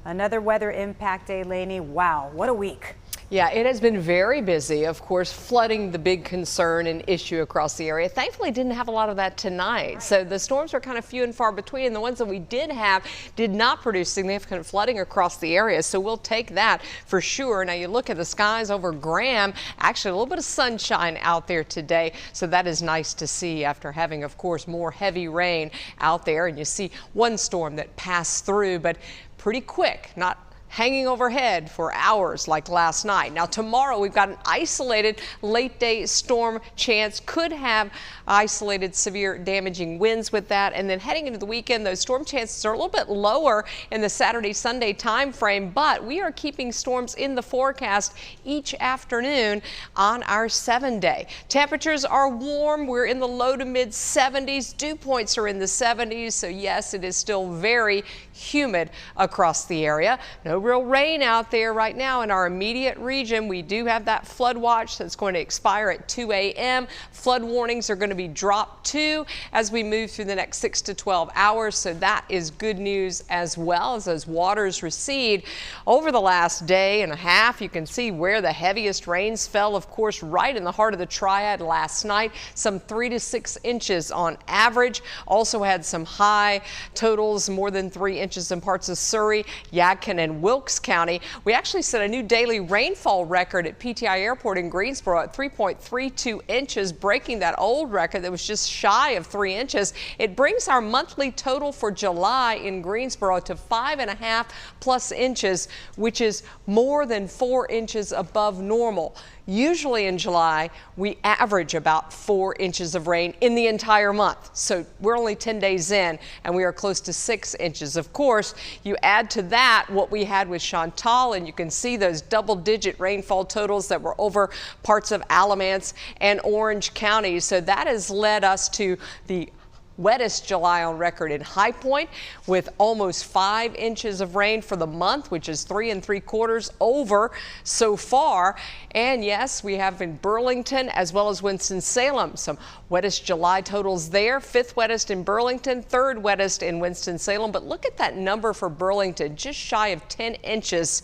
Another weather impact day, Lainey. Wow, what a week. Yeah, it has been very busy. Of course, flooding the big concern and issue across the area. Thankfully, didn't have a lot of that tonight. So the storms were kind of few and far between. The ones that we did have did not produce significant flooding across the area. So we'll take that for sure. Now you look at the skies over Graham, actually a little bit of sunshine out there today. So that is nice to see after having, of course, more heavy rain out there. And you see one storm that passed through, but pretty quick, not hanging overhead for hours like last night. Now tomorrow we've got an isolated late day storm chance, could have isolated severe damaging winds with that, and then heading into the weekend those storm chances are a little bit lower in the Saturday Sunday time frame, but we are keeping storms in the forecast each afternoon on our 7-day. Temperatures are warm. We're in the low to mid 70s. Dew points are in the 70s, so yes, it is still very humid across the area. No real rain out there right now in our immediate region. We do have that flood watch that's going to expire at 2 a.m. Flood warnings are going to be dropped too as we move through the next 6 to 12 hours. So that is good news as well as those waters recede. Over the last day and a half, you can see where the heaviest rains fell, of course, right in the heart of the Triad last night, some 3 to 6 inches on average. Also had some high totals, more than 3 inches in parts of Surry, Yadkin, and Wilkes County. We actually set a new daily rainfall record at PTI Airport in Greensboro at 3.32 inches, breaking that old record that was just shy of 3 inches. It brings our monthly total for July in Greensboro to 5.5+ inches, which is more than 4 inches above normal. Usually in July, we average about 4 inches of rain in the entire month. So we're only 10 days in and we are close to 6 inches. Of course, you add to that what we had with Chantal, and you can see those double-digit rainfall totals that were over parts of Alamance and Orange counties. So that has led us to the wettest July on record in High Point with almost 5 inches of rain for the month, which is 3 3/4 over so far. And yes, we have in Burlington as well as Winston-Salem some wettest July totals there. 5th wettest in Burlington, 3rd wettest in Winston-Salem. But look at that number for Burlington, just shy of 10 inches.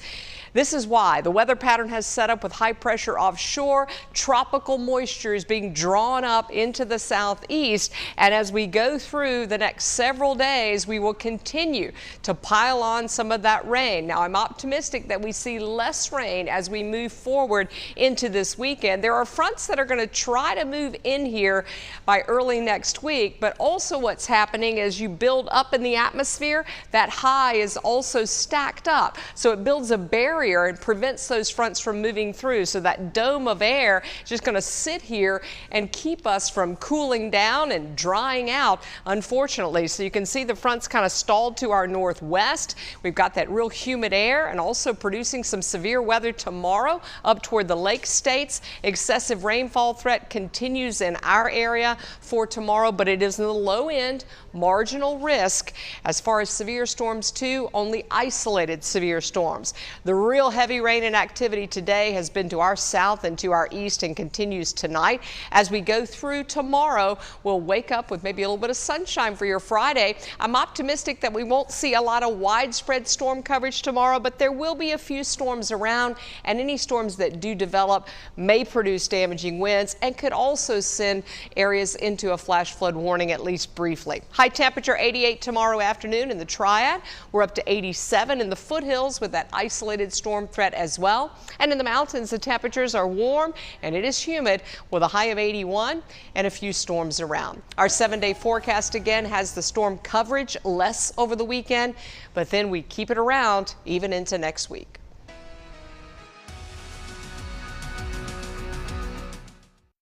This is why the weather pattern has set up with high pressure offshore. Tropical moisture is being drawn up into the southeast, and as we go through the next several days, we will continue to pile on some of that rain. Now, I'm optimistic that we see less rain as we move forward into this weekend. There are fronts that are going to try to move in here by early next week, but also what's happening as you build up in the atmosphere, that high is also stacked up. So it builds a barrier and prevents those fronts from moving through. So that dome of air is just going to sit here and keep us from cooling down and drying out, unfortunately. So you can see the fronts kind of stalled to our northwest. We've got that real humid air and also producing some severe weather tomorrow up toward the lake states. Excessive rainfall threat continues in our area for tomorrow, but it is in the low end, marginal risk. As far as severe storms too, only isolated severe storms. The real heavy rain and activity today has been to our south and to our east and continues tonight. As we go through tomorrow, we'll wake up with maybe a little bit of sunshine for your Friday. I'm optimistic that we won't see a lot of widespread storm coverage tomorrow, but there will be a few storms around, and any storms that do develop may produce damaging winds and could also send areas into a flash flood warning, at least briefly. High temperature 88 tomorrow afternoon in the Triad. We're up to 87 in the foothills with that isolated storm threat as well. And in the mountains, the temperatures are warm and it is humid with a high of 81 and a few storms around. Our 7-day forecast again has the storm coverage less over the weekend, but then we keep it around even into next week.